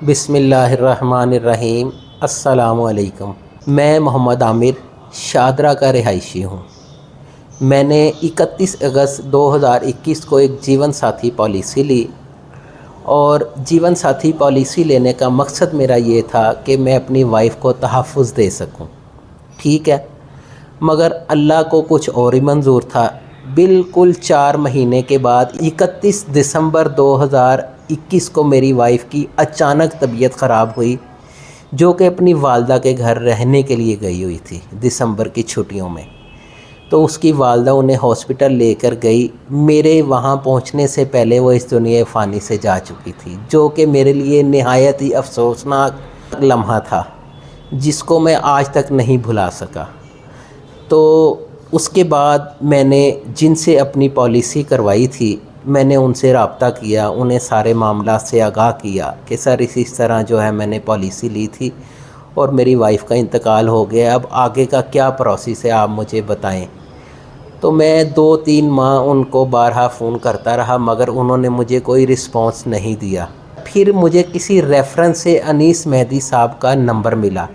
بسم اللہ الرحمن الرحیم۔ السلام علیکم۔ میں محمد عامر شادرہ کا رہائشی ہوں۔ میں نے 31 اگست 2021 کو ایک جیون ساتھی پالیسی لی، اور جیون ساتھی پالیسی لینے کا مقصد میرا یہ تھا کہ میں اپنی وائف کو تحفظ دے سکوں، ٹھیک ہے، مگر اللہ کو کچھ اور ہی منظور تھا۔ بالکل 4 مہینے کے بعد 31 دسمبر 2021 کو میری وائف کی اچانک طبیعت خراب ہوئی، جو کہ اپنی والدہ کے گھر رہنے کے لیے گئی ہوئی تھی دسمبر کی چھٹیوں میں۔ تو اس کی والدہ انہیں ہاسپٹل لے کر گئی۔ میرے وہاں پہنچنے سے پہلے وہ اس دنیا فانی سے جا چکی تھی، جو کہ میرے لیے نہایت ہی افسوسناک لمحہ تھا، جس کو میں آج تک نہیں بھلا سکا۔ تو اس کے بعد میں نے جن سے اپنی پالیسی کروائی تھی، میں نے ان سے رابطہ کیا، انہیں سارے معاملات سے آگاہ کیا کہ سر اس طرح جو ہے میں نے پالیسی لی تھی اور میری وائف کا انتقال ہو گیا، اب آگے کا کیا پروسیس ہے آپ مجھے بتائیں۔ تو میں 2-3 ماہ ان کو بارہا فون کرتا رہا، مگر انہوں نے مجھے کوئی رسپانس نہیں دیا۔ پھر مجھے کسی ریفرنس سے انیس مہدی صاحب کا نمبر ملا۔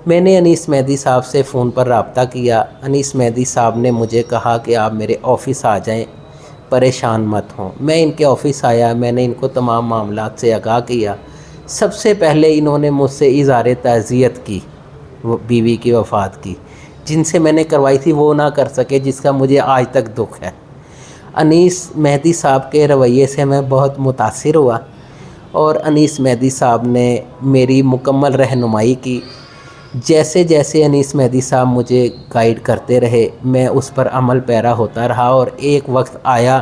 میں نے انیس مہدی صاحب سے فون پر رابطہ کیا۔ انیس مہدی صاحب نے مجھے کہا کہ آپ میرے آفس آ جائیں، پریشان مت ہوں۔ میں ان کے آفس آیا، میں نے ان کو تمام معاملات سے آگاہ کیا۔ سب سے پہلے انہوں نے مجھ سے اظہار تعزیت کی، بیوی کی وفات کی، جن سے میں نے کروائی تھی وہ نہ کر سکے، جس کا مجھے آج تک دکھ ہے۔ انیس مہدی صاحب کے رویے سے میں بہت متاثر ہوا، اور انیس مہدی صاحب نے میری مکمل رہنمائی کی۔ جیسے جیسے انیس مہدی صاحب مجھے گائیڈ کرتے رہے، میں اس پر عمل پیرا ہوتا رہا، اور ایک وقت آیا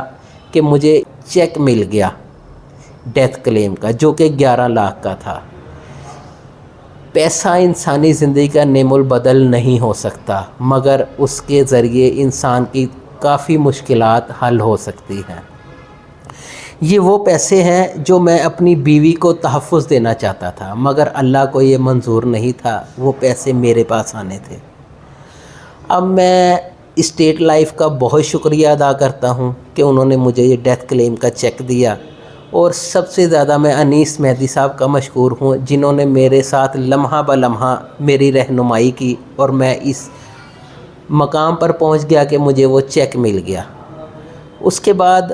کہ مجھے چیک مل گیا ڈیتھ کلیم کا، جو کہ 11 لاکھ کا تھا۔ پیسہ انسانی زندگی کا نعم البدل نہیں ہو سکتا، مگر اس کے ذریعے انسان کی کافی مشکلات حل ہو سکتی ہیں۔ یہ وہ پیسے ہیں جو میں اپنی بیوی کو تحفظ دینا چاہتا تھا، مگر اللہ کو یہ منظور نہیں تھا، وہ پیسے میرے پاس آنے تھے۔ اب میں اسٹیٹ لائف کا بہت شکریہ ادا کرتا ہوں کہ انہوں نے مجھے یہ ڈیتھ کلیم کا چیک دیا، اور سب سے زیادہ میں انیس مہدی صاحب کا مشکور ہوں، جنہوں نے میرے ساتھ لمحہ بہ لمحہ میری رہنمائی کی، اور میں اس مقام پر پہنچ گیا کہ مجھے وہ چیک مل گیا۔ اس کے بعد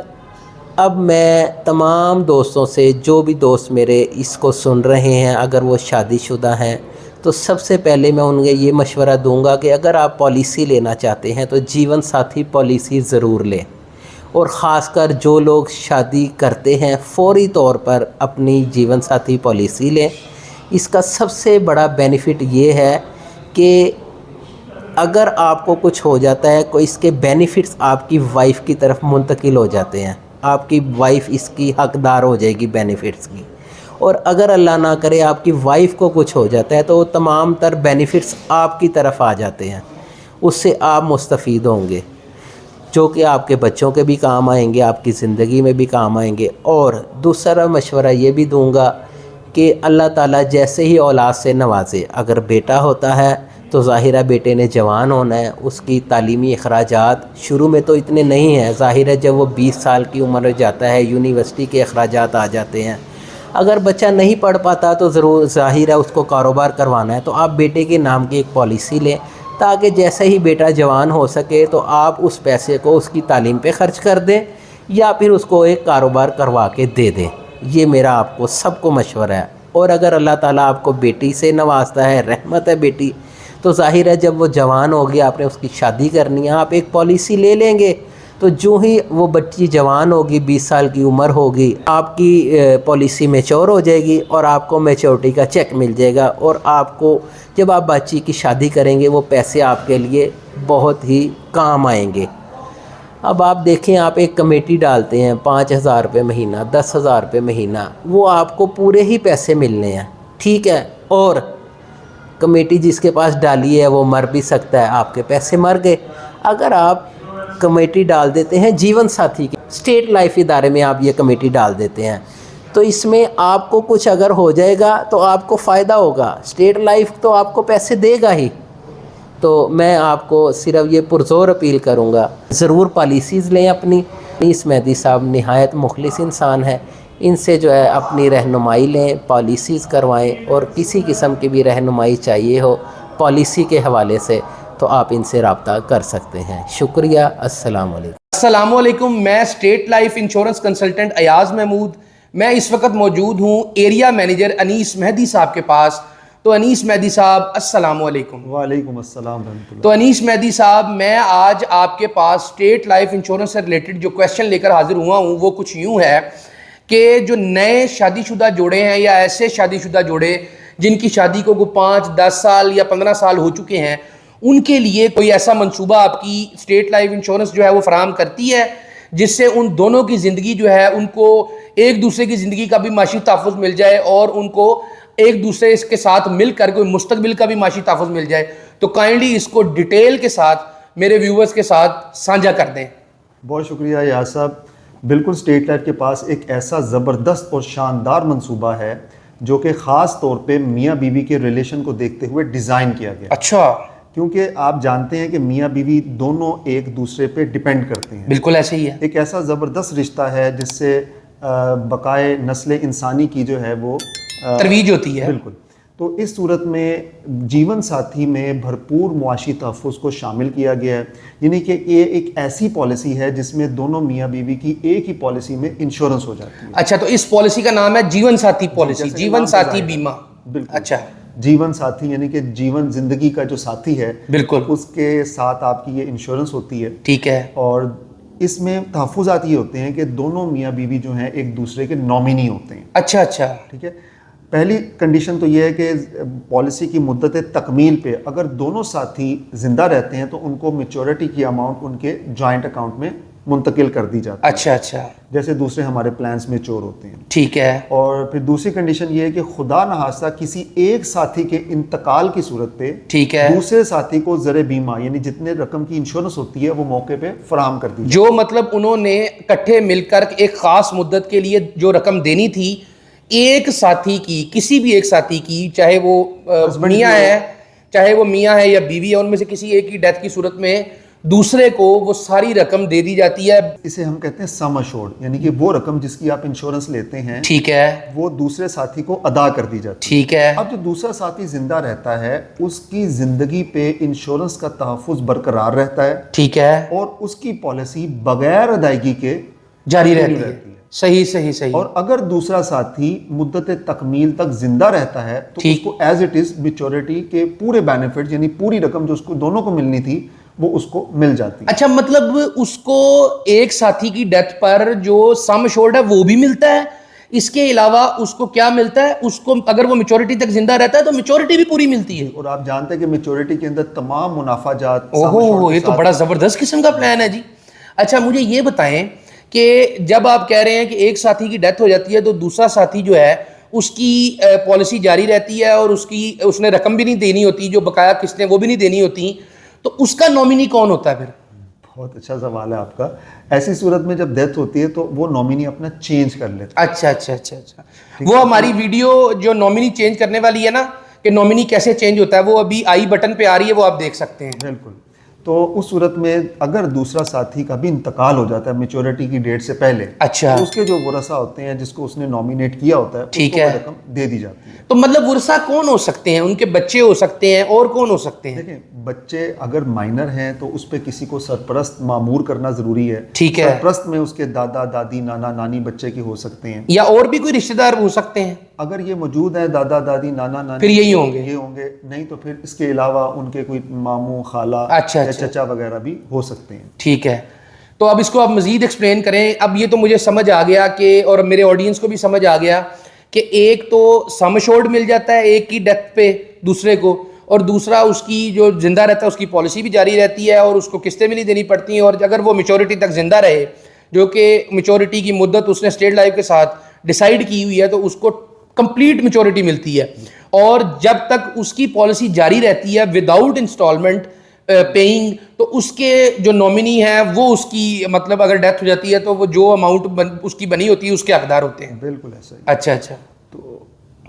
اب میں تمام دوستوں سے، جو بھی دوست میرے اس کو سن رہے ہیں، اگر وہ شادی شدہ ہیں، تو سب سے پہلے میں انہیں یہ مشورہ دوں گا کہ اگر آپ پالیسی لینا چاہتے ہیں تو جیون ساتھی پالیسی ضرور لیں، اور خاص کر جو لوگ شادی کرتے ہیں فوری طور پر اپنی جیون ساتھی پالیسی لیں۔ اس کا سب سے بڑا بینیفٹ یہ ہے کہ اگر آپ کو کچھ ہو جاتا ہے، کوئی اس کے بینیفٹس آپ کی وائف کی طرف منتقل ہو جاتے ہیں، آپ کی وائف اس کی حقدار ہو جائے گی بینیفٹس کی، اور اگر اللہ نہ کرے آپ کی وائف کو کچھ ہو جاتا ہے تو وہ تمام تر بینیفٹس آپ کی طرف آ جاتے ہیں، اس سے آپ مستفید ہوں گے، جو کہ آپ کے بچوں کے بھی کام آئیں گے، آپ کی زندگی میں بھی کام آئیں گے۔ اور دوسرا مشورہ یہ بھی دوں گا کہ اللہ تعالیٰ جیسے ہی اولاد سے نوازے، اگر بیٹا ہوتا ہے تو ظاہر ہے بیٹے نے جوان ہونا ہے، اس کی تعلیمی اخراجات شروع میں تو اتنے نہیں ہیں، ظاہر ہے جب وہ 20 سال کی عمر ہو جاتا ہے یونیورسٹی کے اخراجات آ جاتے ہیں۔ اگر بچہ نہیں پڑھ پاتا تو ضرور ظاہر ہے اس کو کاروبار کروانا ہے، تو آپ بیٹے کے نام کی ایک پالیسی لیں، تاکہ جیسے ہی بیٹا جوان ہو سکے تو آپ اس پیسے کو اس کی تعلیم پہ خرچ کر دیں، یا پھر اس کو ایک کاروبار کروا کے دے دیں۔ یہ میرا آپ کو سب کو مشورہ ہے۔ اور اگر اللہ تعالیٰ آپ کو بیٹی سے نوازتا ہے، رحمت ہے بیٹی، تو ظاہر ہے جب وہ جوان ہوگی، آپ نے اس کی شادی کرنی ہے، آپ ایک پالیسی لے لیں گے، تو جو ہی وہ بچی جوان ہوگی، 20 سال کی عمر ہوگی، آپ کی پالیسی میچور ہو جائے گی، اور آپ کو میچورٹی کا چیک مل جائے گا، اور آپ کو جب آپ بچی کی شادی کریں گے وہ پیسے آپ کے لیے بہت ہی کام آئیں گے۔ اب آپ دیکھیں، آپ ایک کمیٹی ڈالتے ہیں 5,000 روپے مہینہ، 10,000 روپے مہینہ، وہ آپ کو پورے ہی پیسے ملنے ہیں، ٹھیک ہے، اور کمیٹی جس کے پاس ڈالی ہے وہ مر بھی سکتا ہے، آپ کے پیسے مر گئے۔ اگر آپ کمیٹی ڈال دیتے ہیں جیون ساتھی کی، اسٹیٹ لائف ادارے میں آپ یہ کمیٹی ڈال دیتے ہیں، تو اس میں آپ کو کچھ اگر ہو جائے گا تو آپ کو فائدہ ہوگا، اسٹیٹ لائف تو آپ کو پیسے دے گا ہی۔ تو میں آپ کو صرف یہ پرزور اپیل کروں گا، ضرور پالیسیز لیں اپنی۔ انیس مہدی صاحب نہایت مخلص انسان ہے، ان سے جو ہے اپنی رہنمائی لیں، پالیسیز کروائیں، اور کسی قسم کی بھی رہنمائی چاہیے ہو پالیسی کے حوالے سے تو آپ ان سے رابطہ کر سکتے ہیں۔ شکریہ، السلام علیکم۔ السلام علیکم، میں state life insurance consultant Ayaz Mahmood, میں اس وقت موجود ہوں ایریا مینیجر انیس مہدی صاحب کے پاس۔ تو انیس مہدی صاحب السلام علیکم۔ وعلیکم السلام رحمۃ اللہ۔ تو انیس مہدی صاحب، میں آج آپ کے پاس اسٹیٹ لائف انشورنس سے ریلیٹڈ جو کویشچن لے کر حاضر ہوا ہوں وہ کچھ یوں ہے کہ جو نئے شادی شدہ جوڑے ہیں یا ایسے شادی شدہ جوڑے جن کی شادی کو 5 10 سال یا 15 سال ہو چکے ہیں، ان کے لیے کوئی ایسا منصوبہ آپ کی اسٹیٹ لائف انشورنس جو ہے وہ فراہم کرتی ہے جس سے ان دونوں کی زندگی جو ہے ان کو ایک دوسرے کی زندگی کا بھی معاشی تحفظ مل جائے اور ان کو ایک دوسرے اس کے ساتھ مل کر کوئی مستقبل کا بھی معاشی تحفظ مل جائے؟ تو کائنڈلی اس کو ڈیٹیل کے ساتھ میرے ویورز کے ساتھ سانجھا کر دیں۔ بہت شکریہ یاس صاحب۔ بالکل اسٹیٹ لائف کے پاس ایک ایسا زبردست اور شاندار منصوبہ ہے جو کہ خاص طور پہ میاں بیوی کے ریلیشن کو دیکھتے ہوئے ڈیزائن کیا گیا۔ اچھا، کیونکہ آپ جانتے ہیں کہ میاں بیوی دونوں ایک دوسرے پہ ڈیپینڈ کرتے ہیں۔ بالکل ایسے ہی ہے۔ ایک ایسا زبردست رشتہ ہے جس سے بقائے نسل انسانی کی جو ہے وہ ترویج ہوتی ہے۔ بالکل۔ تو اس صورت میں جیون ساتھی میں بھرپور معاشی تحفظ کو شامل کیا گیا ہے، یعنی کہ یہ ایک ایسی پالیسی ہے جس میں دونوں میاں بیوی کی ایک ہی پالیسی میں انشورنس ہو جاتی ہے۔ اچھا، تو اس پالیسی کا نام ہے جیون ساتھی پالیسی، جیون ساتھی بیمہ۔ بالکل۔ اچھا، جیون ساتھی یعنی کہ جیون زندگی کا جو ساتھی ہے، بالکل، اس کے ساتھ آپ کی یہ انشورنس ہوتی ہے۔ ٹھیک ہے۔ اور اس میں تحفظات یہ ہوتے ہیں کہ دونوں میاں بیوی جو ہیں ایک دوسرے کے نامینی ہوتے ہیں۔ اچھا اچھا، ٹھیک ہے۔ پہلی کنڈیشن تو یہ ہے کہ پالیسی کی مدت تکمیل پہ اگر دونوں ساتھی زندہ رہتے ہیں تو ان کو میچورٹی کی اماؤنٹ ان کے جوائنٹ اکاؤنٹ میں منتقل کر دی جاتی ہے، اچھا اچھا، جیسے دوسرے ہمارے پلانس میچور ہوتے ہیں۔ ٹھیک ہے۔ اور پھر دوسری کنڈیشن یہ ہے کہ خدا نخواستہ کسی ایک ساتھی کے انتقال کی صورت پہ ٹھیک ہے، دوسرے ساتھی کو زر بیمہ یعنی جتنے رقم کی انشورنس ہوتی ہے وہ موقع پہ فراہم کر دی جاتی جو مطلب انہوں نے اکٹھے مل کر ایک خاص مدت کے لیے جو رقم دینی تھی ایک ساتھی کی، کسی بھی ایک ساتھی کی، چاہے وہ میاں ہے چاہے وہ میاں ہے یا بیوی ہے، ان میں سے کسی ایک کی ڈیتھ کی صورت میں دوسرے کو وہ ساری رقم دے دی جاتی ہے۔ اسے ہم کہتے ہیں سم اشورڈ، یعنی کہ وہ رقم جس کی آپ انشورنس لیتے ہیں ٹھیک ہے، وہ دوسرے ساتھی کو ادا کر دی جاتی ہے۔ ٹھیک ہے۔ اب جو دوسرا ساتھی زندہ رہتا ہے اس کی زندگی پہ انشورنس کا تحفظ برقرار رہتا ہے، ٹھیک ہے، اور اس کی پالیسی بغیر ادائیگی کے جاری رہتی ہے۔ صحیح صحیح صحیح۔ اور اگر دوسرا ساتھی مدت تکمیل تک زندہ رہتا ہے تو اس کو ایز اٹ از میچورٹی کے پورے بینیفٹ یعنی پوری رقم جو اس کو دونوں کو ملنی تھی وہ اس کو مل جاتی ہے۔ اچھا، مطلب اس کو ایک ساتھی کی ڈیتھ پر جو سم ایشورڈ ہے وہ بھی ملتا ہے، اس کے علاوہ اس کو کیا ملتا ہے؟ اس کو اگر وہ میچورٹی تک زندہ رہتا ہے تو میچورٹی بھی پوری ملتی ہے۔ اور آپ جانتے ہیں کہ میچورٹی کے اندر تمام منافع جات، اوہو، یہ تو بڑا زبردست قسم کا پلان ہے جی۔ اچھا، مجھے یہ بتائیں کہ جب آپ کہہ رہے ہیں کہ ایک ساتھی کی ڈیتھ ہو جاتی ہے تو دوسرا ساتھی جو ہے اس کی پالیسی جاری رہتی ہے اور اس نے رقم بھی نہیں دینی ہوتی، جو بقایا قسطیں وہ بھی نہیں دینی ہوتی، تو اس کا نامینی کون ہوتا ہے پھر؟ بہت اچھا سوال ہے آپ کا۔ ایسی صورت میں جب ڈیتھ ہوتی ہے تو وہ نامینی اپنا چینج کر لیتا ہے۔ اچھا اچھا اچھا اچھا، وہ ہماری ویڈیو جو نامینی چینج کرنے والی ہے نا کہ نامینی کیسے چینج ہوتا ہے، وہ ابھی آئی بٹن پہ آ رہی ہے، وہ آپ دیکھ سکتے ہیں۔ بالکل۔ تو اس صورت میں اگر دوسرا ساتھی کا بھی انتقال ہو جاتا ہے میچورٹی کی ڈیٹ سے پہلے، اچھا، تو اس کے جو ورثہ ہوتے ہیں جس کو اس نے نامینیٹ کیا ہوتا ہے ٹھیک اس کو ہے، وہ رقم دے دی جاتی ہے۔ تو مطلب ورثہ کون ہو سکتے ہیں؟ ان کے بچے ہو سکتے ہیں اور کون ہو سکتے ہیں؟ دیکھیں، بچے اگر مائنر ہیں تو اس پہ کسی کو سرپرست مامور کرنا ضروری ہے۔ ٹھیک ہے، سرپرست میں اس کے دادا دادی نانا نانی بچے کے ہو سکتے ہیں، یا اور بھی کوئی رشتہ دار ہو سکتے ہیں؟ اگر یہ موجود ہے دادا دادی نانا نانی پھر یہی ہوں گے، یہ ہوں گے، نہیں تو پھر اس کے علاوہ ان کے کوئی ماموں خالہ اچھا یا چچا وغیرہ بھی ہو سکتے ہیں۔ ٹھیک ہے۔ تو اب اس کو آپ مزید ایکسپلین کریں۔ اب یہ تو مجھے سمجھ آ گیا کہ، اور میرے آڈینس کو بھی سمجھ آ گیا کہ ایک تو سم ایشورڈ مل جاتا ہے ایک کی ڈیتھ پہ دوسرے کو، اور دوسرا اس کی جو زندہ رہتا ہے اس کی پالیسی بھی جاری رہتی ہے اور اس کو قسطیں بھی نہیں دینی پڑتی ہیں، اور اگر وہ میچورٹی تک زندہ رہے، جو کہ میچورٹی کی مدت اس نے اسٹیٹ لائف کے ساتھ ڈیسائیڈ کی ہوئی ہے، تو اس کو کمپلیٹ میچورٹی ملتی ہے، اور جب تک اس کی پالیسی جاری رہتی ہے وداؤٹ انسٹالمنٹ پیئنگ، تو اس کے جو نامینی ہے وہ اس کی مطلب اگر ڈیتھ ہو جاتی ہے تو وہ جو اماؤنٹ اس کی بنی ہوتی ہے اس کے حقدار ہوتے ہیں۔ بالکل ایسا ہی۔ اچھا اچھا۔ تو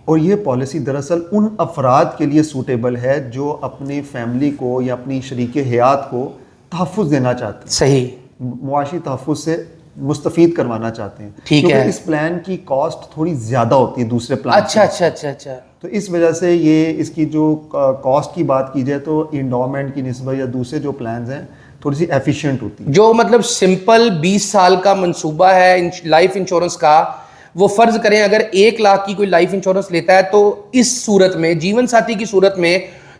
اور یہ پالیسی دراصل ان افراد کے لیے سوٹیبل ہے جو اپنی فیملی کو یا اپنی شریک حیات کو تحفظ دینا چاہتے ہیں، صحیح، معاشی تحفظ سے مستفید کروانا چاہتے ہیں. ٹھیک ہے. کیونکہ اس پلان کی کاسٹ تھوڑی زیادہ ہوتی ہے دوسرے پلان. اچھا. تو اس وجہ سے یہ اس کی جو کاسٹ کی بات کی جائے تو انڈومنٹ کی نسبت یا دوسرے جو پلانز ہیں تھوڑی سی ایفیشینٹ ہوتی ہے. جو مطلب سمپل 20 سال کا منصوبہ ہے لائف انشورنس کا, وہ فرض کریں اگر 1 لاکھ کی کوئی لائف انشورنس لیتا ہے تو اس صورت میں جیون ساتھی کی صورت میں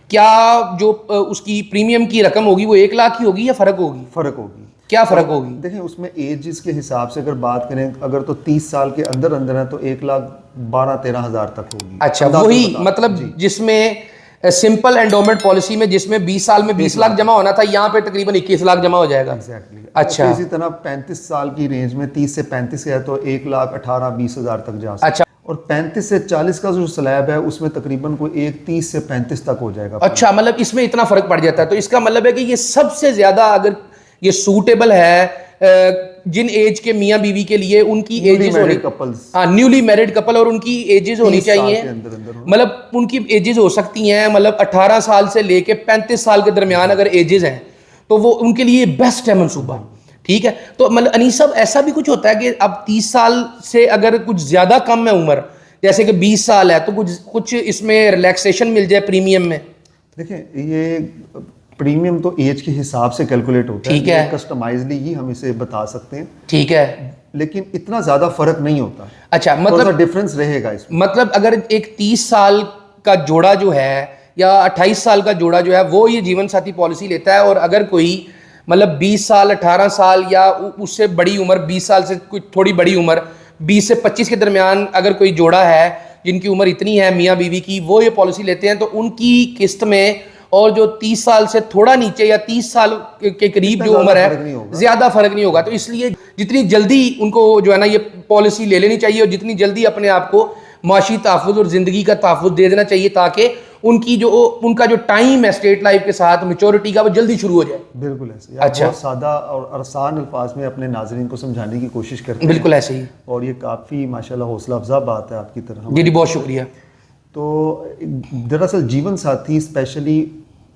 کیا جو اس کی پریمیم کی رقم ہوگی وہ 1 لاکھ ہی ہوگی یا فرق ہوگی؟ فرق ہوگی. کیا فرق ہوگی؟ دیکھیں اس میں ایجز کے حساب سے اگر بات کریں اگر تو 30 سال کے اندر اندر ہے تو 1,12,13 ہزار تک ہوگی. اچھا, وہی مطلب جس میں سمپل انڈومنٹ پالیسی میں جس میں 20 سال میں 20 لاکھ جمع ہونا تھا, یہاں پہ تقریباً 21 لاکھ جمع ہو جائے گا. اچھا. اسی طرح 35 سال کی رینج میں 30 سے 35 ہے تو 1,18,20 ہزار تک جا سکتا ہے. اچھا. اور 35 سے 40 کا جو سلیب ہے اس میں تقریباً کوئی 30 سے 35 تک ہو جائے گا. اچھا, مطلب اس میں اتنا فرق پڑ جاتا ہے. تو اس کا مطلب ہے کہ یہ سب سے زیادہ اگر یہ سوٹیبل ہے جن ایج کے میاں بیوی کے لیے, ان کی ایجز ہونی, ہاں نیولی میرڈ کپل, اور ان کی ایجز ہونی چاہیے, مطلب ان کی ایجز ہو سکتی ہیں مطلب 18 سال سے لے کے 35 سال کے درمیان اگر ایجز ہیں تو وہ ان کے لیے بیسٹ ہے منصوبہ. ٹھیک ہے. تو مطلب انیس صاحب ایسا بھی کچھ ہوتا ہے کہ اب 30 سال سے اگر کچھ زیادہ کم ہے عمر, جیسے کہ 20 سال ہے, تو کچھ اس میں ریلیکسیشن مل جائے پریمیم میں؟ دیکھیں یہ پریمیم تو ایج کے حساب سے کیلکولیٹ ہوتا ہے. ٹھیک ہے. کسٹمائزلی ہی ہم اسے بتا سکتے ہیں. ٹھیک ہے. لیکن اتنا زیادہ فرق نہیں ہوتا. اچھا, مطلب ڈفرینس رہے گا اس میں. مطلب اگر ایک 30 سال کا جوڑا جو ہے یا 28 سال کا جوڑا جو ہے وہ یہ جیون ساتھی پالیسی لیتا ہے, اور اگر کوئی مطلب 20 سال 18 سال یا اس سے بڑی عمر 20 سال سے کوئی تھوڑی بڑی عمر 20 سے 25 کے درمیان اگر کوئی جوڑا ہے جن کی عمر اتنی ہے میاں بیوی کی, وہ یہ پالیسی لیتے ہیں, تو ان کی قسط میں اور جو 30 سال سے تھوڑا نیچے یا 30 سال کے قریب جو عمر ہے زیادہ فرق نہیں ہوگا. تو اس لیے جتنی جلدی ان کو جو ہے نا یہ پالیسی لے لینی چاہیے, اور جتنی جلدی اپنے آپ کو معاشی تحفظ اور زندگی کا تحفظ دے دینا چاہیے تاکہ ان کا جو ٹائم ہے اسٹیٹ لائف کے ساتھ میچورٹی کا وہ جلدی شروع ہو جائے. بالکل ایسے. اچھا, بہت سادہ اور آسان الفاظ میں اپنے ناظرین کو سمجھانے کی کوشش کرتے ہیں. بالکل ایسے ہی, اور یہ کافی ماشاءاللہ حوصلہ افزا بات ہے آپ کی طرح. جی بہت شکریہ. تو دراصل جیون ساتھی اسپیشلی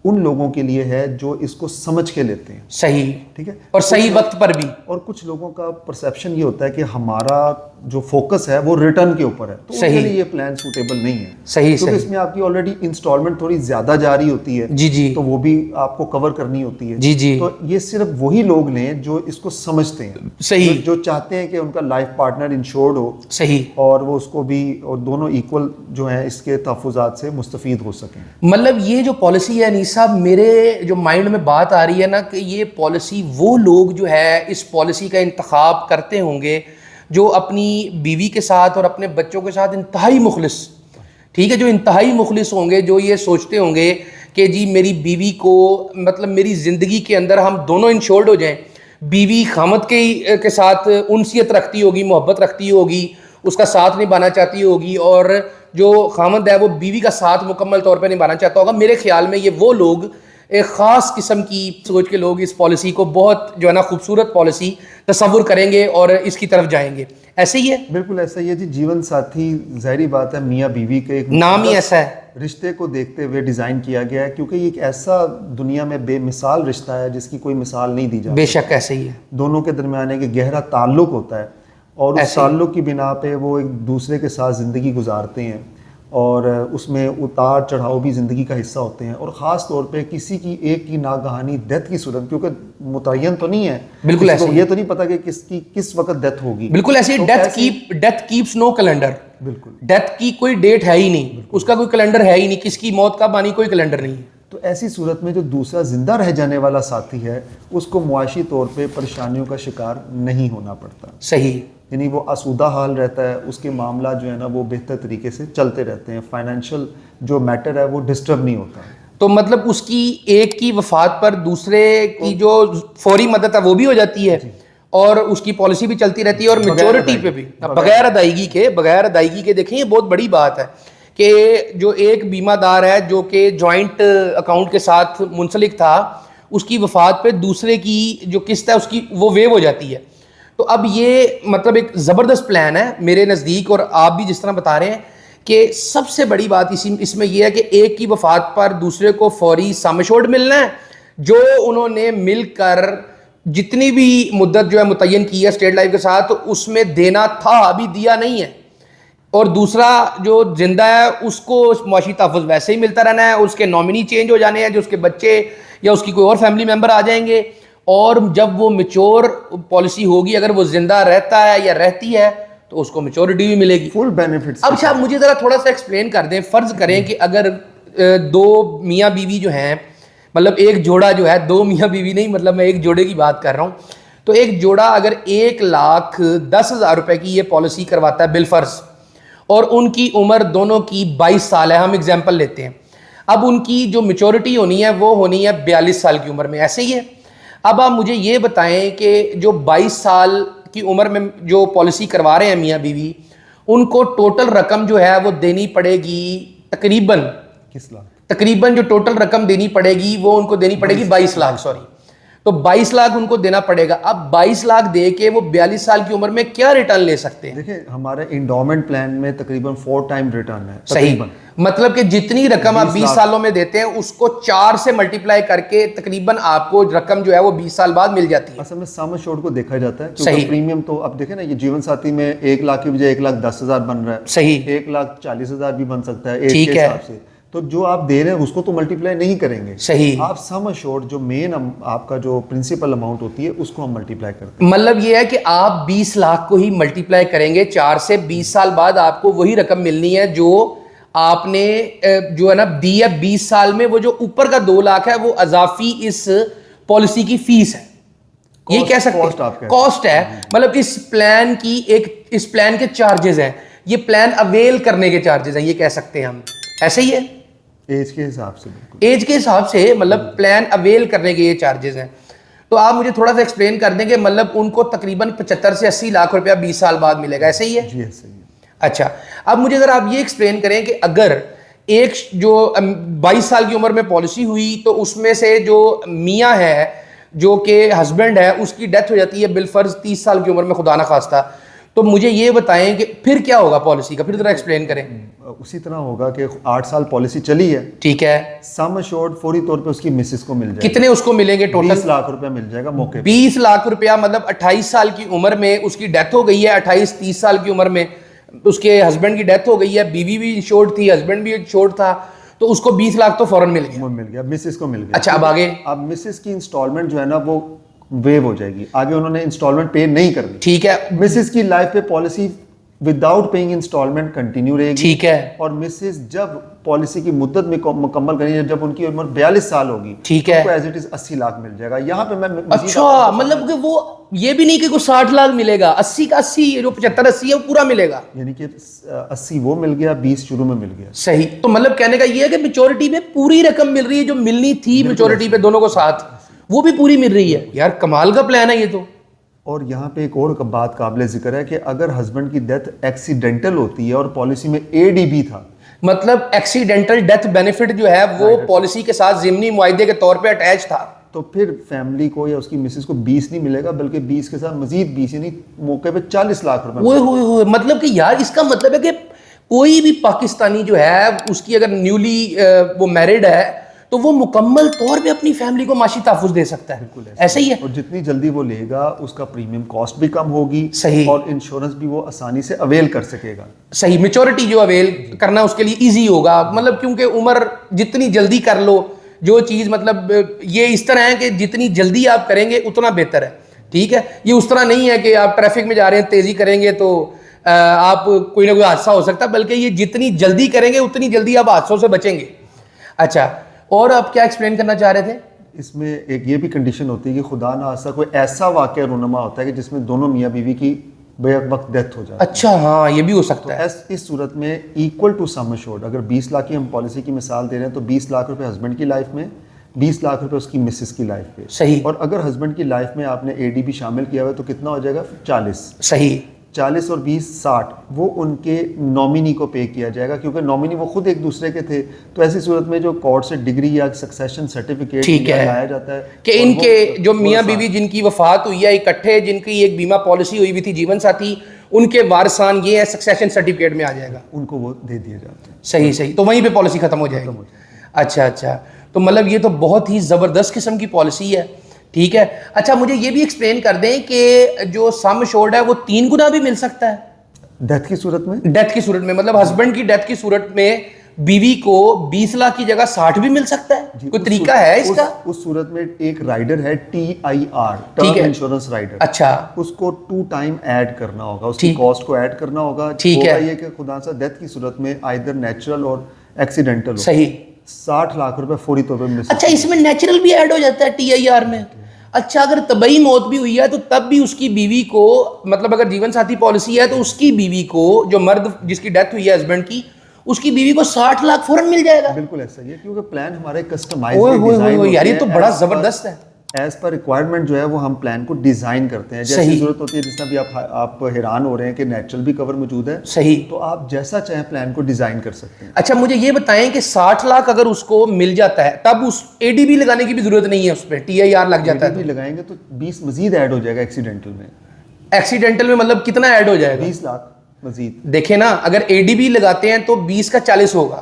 ان لوگوں کے لیے ہے جو اس کو سمجھ کے لیتے ہیں. صحیح. ٹھیک ہے. اور صحیح وقت پر بھی. اور کچھ لوگوں کا پرسیپشن یہ ہوتا ہے کہ ہمارا جو فوکس ہے وہ ریٹرن کے اوپر ہے, تو ان کے لیے یہ پلان سوٹیبل نہیں ہے. صحیح. کیونکہ اس میں آپ کی آلریڈی انسٹالمنٹ تھوڑی زیادہ جاری ہوتی ہے. جی. تو وہ بھی آپ کو کور کرنی ہوتی ہے. جی. تو یہ صرف وہی لوگ لیں جو اس کو سمجھتے ہیں. صحیح. جو چاہتے ہیں کہ ان کا لائف پارٹنر انشورڈ ہو. صحیح. اور وہ اس کو بھی, اور دونوں ایکول جو ہیں اس کے تحفظات سے مستفید ہو سکیں. مطلب یہ جو پالیسی ہے انیس صاحب, میرے جو مائنڈ میں بات آ رہی ہے نا کہ یہ پالیسی وہ لوگ جو ہے اس پالیسی کا انتخاب کرتے ہوں گے جو اپنی بیوی کے ساتھ اور اپنے بچوں کے ساتھ انتہائی مخلص, ٹھیک ہے, جو انتہائی مخلص ہوں گے, جو یہ سوچتے ہوں گے کہ جی میری بیوی کو مطلب میری زندگی کے اندر ہم دونوں انشورڈ ہو جائیں. بیوی خامد کے ساتھ انسیت رکھتی ہوگی, محبت رکھتی ہوگی, اس کا ساتھ نبھانا چاہتی ہوگی, اور جو خامد ہے وہ بیوی کا ساتھ مکمل طور پہ نبھانا چاہتا ہوگا. میرے خیال میں یہ وہ لوگ ایک خاص قسم کی سوچ کے لوگ اس پالیسی کو بہت جو ہے نا خوبصورت پالیسی تصور کریں گے اور اس کی طرف جائیں گے. ایسے ہی ہے. بالکل ایسا ہی ہے جی. جیون ساتھی ظاہری بات ہے میاں بیوی کے ایک نام ہی ایسا ہے, رشتے کو دیکھتے ہوئے ڈیزائن کیا گیا ہے, کیونکہ یہ ایک ایسا دنیا میں بے مثال رشتہ ہے جس کی کوئی مثال نہیں دی جاتی. بے شک ایسے ہی ہے. دونوں کے درمیان ایک گہرا تعلق ہوتا ہے, اور اس تعلق کی بنا پہ وہ ایک دوسرے کے ساتھ زندگی گزارتے ہیں, اور اس میں اتار چڑھاؤ بھی زندگی کا حصہ ہوتے ہیں. اور خاص طور پہ کسی کی ایک کی ناگہانی ڈیتھ کی صورت, کیونکہ متعین تو نہیں ہے, بالکل ایسے یہ تو نہیں پتا کہ کس وقت ڈیتھ ہوگی. بالکل ایسے ڈیتھ کیپس نو کیلنڈر. بالکل ڈیتھ کی کوئی ڈیٹ ہے ہی نہیں, اس کا کوئی کیلنڈر ہے ہی نہیں, کس کی موت کب آنی کوئی کیلنڈر نہیں ہے. تو ایسی صورت میں جو دوسرا زندہ رہ جانے والا ساتھی ہے اس کو معاشی طور پہ پریشانیوں کا شکار نہیں ہونا پڑتا. صحیح. یعنی وہ آسودہ حال رہتا ہے, اس کے معاملات جو ہے نا وہ بہتر طریقے سے چلتے رہتے ہیں. فائنینشیل جو میٹر ہے وہ ڈسٹرب نہیں ہوتا. تو مطلب اس کی ایک کی وفات پر دوسرے کی جو فوری مدد ہے وہ بھی ہو جاتی ہے, اور اس کی پالیسی بھی چلتی رہتی ہے, اور میچورٹی پہ بھی بغیر ادائیگی کے دیکھیں یہ بہت بڑی بات ہے کہ جو ایک بیمہ دار ہے جو کہ جوائنٹ اکاؤنٹ کے ساتھ منسلک تھا, اس کی وفات پہ دوسرے کی جو قسط ہے اس کی وہ ویو ہو جاتی ہے. تو اب یہ مطلب ایک زبردست پلان ہے میرے نزدیک, اور آپ بھی جس طرح بتا رہے ہیں کہ سب سے بڑی بات اس میں یہ ہے کہ ایک کی وفات پر دوسرے کو فوری سم ایشورڈ ملنا ہے, جو انہوں نے مل کر جتنی بھی مدت جو ہے متعین کی ہے اسٹیٹ لائف کے ساتھ اس میں دینا تھا، ابھی دیا نہیں ہے. اور دوسرا جو زندہ ہے اس کو معاشی تحفظ ویسے ہی ملتا رہنا ہے، اس کے نامنی چینج ہو جانے ہیں، جو اس کے بچے یا اس کی کوئی اور فیملی ممبر آ جائیں گے، اور جب وہ میچور پالیسی ہوگی اگر وہ زندہ رہتا ہے یا رہتی ہے تو اس کو میچورٹی بھی ملے گی، فل بینیفٹس. اب صاحب مجھے ذرا تھوڑا سا ایکسپلین کر دیں. فرض کریں کہ اگر دو میاں بیوی جو ہیں، مطلب ایک جوڑا جو ہے، دو میاں بیوی نہیں، مطلب میں ایک جوڑے کی بات کر رہا ہوں، تو ایک جوڑا اگر 1,10,000 روپے کی یہ پالیسی کرواتا ہے بالفرض، اور ان کی عمر دونوں کی 22 سال ہے، ہم اگزامپل لیتے ہیں. اب ان کی جو میچورٹی ہونی ہے وہ ہونی ہے 42 سال کی عمر میں، ایسے ہی ہے. اب آپ مجھے یہ بتائیں کہ جو 22 سال کی عمر میں جو پالیسی کروا رہے ہیں میاں بیوی، ان کو ٹوٹل رقم جو ہے وہ دینی پڑے گی تقریباً جو ٹوٹل رقم دینی پڑے گی وہ ان کو دینی پڑے گی 22 لاکھ، سوری، تو 22 لاکھ ان کو دینا پڑے گا. اب 22 لاکھ دے کے وہ 42 سال کی عمر میں کیا ریٹرن لے سکتے ہیں؟ دیکھیں ہمارے انڈومنٹ پلان میں تقریباً 4 ٹائم ریٹرن ہے. صحیح، مطلب کہ جتنی رقم آپ 20 سالوں میں دیتے ہیں اس کو 4 سے ملٹیپلائی کر کے تقریباً آپ کو رقم جو ہے وہ 20 سال بعد مل جاتی ہے. اصل میں سم ایشورڈ کو دیکھا جاتا ہے کیونکہ پریمیم تو اب دیکھیں نا، یہ جیون ساتھی میں 1 لاکھ کی بجائے 1,10,000 بن رہا ہے. صحیح، 1,40,000 بھی بن سکتا ہے ایج کے حساب سے. تو جو آپ دے رہے ہیں اس کو تو ملٹیپلائی نہیں کریں گے. صحیح، آپ سم ایشورڈ جو مین آپ کا جو پرنسپل اماؤنٹ ہوتی ہے اس کو ہم ملٹیپلائی کرتے ہیں. مطلب یہ ہے کہ آپ 20 لاکھ کو ہی ملٹیپلائی کریں گے 4 سے، 20 سال بعد آپ کو وہی رقم ملنی ہے جو آپ نے جو ہے نا دی ہے 20 سال میں. وہ جو اوپر کا 2 لاکھ ہے وہ اضافی اس پالیسی کی فیس ہے، یہ کہہ سکتے ہیں کاسٹ ہے. مطلب اس پلان کی اس پلان کے چارجز ہیں، یہ پلان اویل کرنے کے چارجز ہیں، یہ کہہ سکتے ہیں ہم. ایسے ہی ہے ایج کے حساب سے، ایج کے حساب سے، مطلب پلان اویل کرنے کے یہ چارجز ہیں. تو آپ مجھے تھوڑا سا ایکسپلین کر دیں کہ مطلب ان کو تقریباً 75 سے 80 لاکھ روپیہ 20 سال بعد ملے گا، ایسے ہی ہے؟ جی ایسے ہی. اچھا، اب مجھے اگر آپ یہ ایکسپلین کریں کہ اگر ایک جو 22 سال کی عمر میں پالیسی ہوئی تو اس میں سے جو میاں ہے جو کہ ہسبینڈ ہے اس کی ڈیتھ ہو جاتی ہے بالفرض 30 سال کی عمر میں خدا نخواستہ، تو مجھے یہ بتائیں کہ پھر کیا ہوگا پالیسی کا، پھر ذرا ایکسپلین کریں. اسی طرح ہوگا کہ 8 سال پالیسی چلی ہے، ٹھیک ہے، سم ایشورڈ فوری طور پہ اس کی مسز کو مل جائے گا. کتنے اس کو ملیں گے ٹوٹل؟ 20 لاکھ روپے مل جائے گا موقع پہ. 20 لاکھ روپیہ، مطلب 28 سال کی عمر میں اس کی ڈیتھ ہو گئی ہے، 28-30 سال کی عمر میں اس کے ہسبینڈ کی ڈیتھ ہو گئی ہے، بیوی بھی انشورڈ تھی، ہسبینڈ بھی انشورڈ تھا، تو اس کو 20 لاکھ تو فوراً مل گیا. مسز کو مل گیا. اچھا، اب آگے؟ اب مسز کی انسٹالمنٹ جو ہے نا وہ ویو ہو جائے گی، آگے انہوں نے انسٹالمنٹ پے نہیں کرنی. ٹھیک ہے، مسز کی لائف پہ policy without paying installment continue رہے گی. ٹھیک ہے، اور مسز جب پالیسی کی مدت میں مکمل کریں گے، جب ان کی عمر 42 سال ہوگی، ٹھیک ہے، ان کو ایز اٹ از 80 لاکھ مل جائے گا. یہاں پہ میں اچھا، مطلب کہ وہ یہ بھی نہیں کہ کوئی 60 لاکھ ملے گا، 80 کا 80، جو 75-80 ہے وہ پورا ملے گا، یعنی کہ 80 وہ مل گیا، 20 شروع میں مل گیا. صحیح. تو مطلب کہنے کا یہ ہے کہ میچورٹی پہ پوری رقم مل رہی ہے جو ملنی تھی میچورٹی پہ دونوں کو ساتھ، وہ بھی پوری مل رہی ہے. یار کمال کا پلان ہے یہ تو. اور یہاں پہ ایک اور بات قابل ذکر ہے کہ اگر ہسبینڈ کی ڈیتھ ایکسیڈنٹل ہوتی ہے اور پالیسی میں ADB تھا، مطلب ایکسیڈنٹل ڈیتھ بینیفٹ جو ہے وہ پالیسی کے ساتھ ضمنی معاہدے کے طور پہ اٹیچ تھا، تو پھر فیملی کو یا اس کی مسز کو 20 نہیں ملے گا بلکہ 20 کے ساتھ مزید 20، یعنی موقع پہ 40 لاکھ روپے. ہوئے مطلب کہ یار اس کا مطلب ہے کہ کوئی بھی پاکستانی جو ہے اس کی اگر نیولی وہ میرڈ ہے تو وہ مکمل طور پہ اپنی فیملی کو معاشی تحفظ دے سکتا ہے. ایسے ہی ہے. اور جتنی جلدی وہ لے گا اس کا پریمیم کاسٹ بھی کم ہوگی. صحیح. اور انشورنس بھی وہ آسانی سے اویل کر سکے گا. صحیح. میچورٹی جو اویل کرنا اس کے لیے ایزی ہوگا، مطلب کیونکہ عمر جتنی جلدی کر لو جو چیز، مطلب یہ اس طرح ہے کہ جتنی جلدی آپ کریں گے اتنا بہتر ہے. ٹھیک ہے، یہ اس طرح نہیں ہے کہ آپ ٹریفک میں جا رہے ہیں تیزی کریں گے تو آپ کوئی نہ کوئی حادثہ ہو سکتا ہے، بلکہ یہ جتنی جلدی کریں گے اتنی جلدی آپ حادثوں سے بچیں گے. اچھا، اور آپ کیا ایکسپلین کرنا چاہ رہے تھے؟ اس میں ایک یہ بھی کنڈیشن ہوتی ہے کہ خدا نہ خواستہ کوئی ایسا واقعہ رونما ہوتا ہے کہ جس میں دونوں میاں بیوی کی بے وقت ڈیتھ ہو جاتی ہے. اچھا، ہاں یہ بھی ہو سکتا ہے. اس صورت میں ایکول ٹو سم ایشورڈ، اگر 20 لاکھ کی ہم پالیسی کی مثال دے رہے ہیں تو 20 لاکھ روپے ہسبینڈ کی لائف میں، 20 لاکھ روپے اس کی مسز کی لائف پہ. صحیح. اور اگر ہسبینڈ کی لائف میں آپ نے ADB شامل کیا ہوا ہے تو کتنا ہو جائے گا؟ 40. صحیح. 40 اور 20 60 وہ ان کے نامنی کو پے کیا جائے گا، کیونکہ نامنی وہ خود ایک دوسرے کے تھے. تو ایسی صورت میں جو کورٹ سے ڈگری یا سکسیشن سرٹیفکیٹ لایا جاتا ہے کہ ان کے جو میاں بیوی جن کی وفات ہوئی ہے اکٹھے، جن کی ایک بیمہ پالیسی ہوئی ہوئی تھی جیون ساتھی، ان کے وارثان یہ ہے سکسیشن سرٹیفکیٹ میں آ جائے گا، ان کو وہ دے دیا جاتا ہے. صحیح صحیح. تو وہیں پہ پالیسی ختم ہو جائے گی. اچھا اچھا، تو مطلب یہ تو بہت ہی زبردست قسم کی پالیسی ہے. ٹھیک ہے. اچھا مجھے یہ بھی ایکسپلین کر دیں کہ جو سم ایشورڈ ہے وہ 3 گنا بھی مل سکتا ہے ڈیتھ کی صورت میں؟ ڈیتھ کی صورت میں، مطلب ہسبینڈ کی ڈیتھ کی صورت میں بیوی کو 20 لاکھ کی جگہ 60 بھی مل سکتا ہے؟ کوئی طریقہ ہے اس کا؟ اس صورت میں ایک رائڈر ہے TIR، ٹھیک ٹرم ہے، انشورنس رائڈر. اچھا اس کو 2 ٹائم ایڈ کرنا ہوگا، اس کی کاسٹ کو ایڈ کرنا ہوگا. ٹھیک ہے. یہ کہ خدا سے ڈیتھ کی صورت میں آئدر نیچرل اور ایکسیڈنٹل ہو، صحیح 60 لاکھ روپے فوری طور پہ مل سکتے. اچھا اس میں نیچرل بھی ایڈ ہو جاتا ہے TIR میں؟ اچھا اگر طبعی موت بھی ہوئی ہے تو تب بھی اس کی بیوی کو، مطلب اگر جیون ساتھی پالیسی ہے تو اس کی بیوی کو، جو مرد جس کی ڈیتھ ہوئی ہے ہسبینڈ کی، اس کی بیوی کو 60 لاکھ فوراً مل جائے گا؟ بالکل ایسا ہی ہے، کیونکہ پلان ہمارے کسٹمائز یار یہ تو بڑا زبردست ہے. ایز پر ریکوائرمنٹ جو ہے وہ ہم پلان کو ڈیزائن کرتے ہیں جیسی ضرورت ہوتی ہے. جس طرح بھی آپ حیران ہو رہے ہیں کہ نیچرل بھی کور موجود ہے، صحیح، تو آپ جیسا چاہیں پلان کو ڈیزائن کر سکتے ہیں. اچھا مجھے یہ بتائیں کہ 60 لاکھ اگر اس کو مل جاتا ہے تب اس ADB لگانے کی بھی ضرورت نہیں ہے، اس پہ TIR لگ جاتا ہے. بھی لگائیں گے تو 20 مزید ایڈ ہو جائے گا ایکسیڈنٹل میں. ایکسیڈنٹل میں مطلب کتنا ایڈ ہو جائے گا؟ 20 لاکھ مزید. دیکھیں نا، اگر ADB لگاتے ہیں تو 20 کا 40 ہوگا،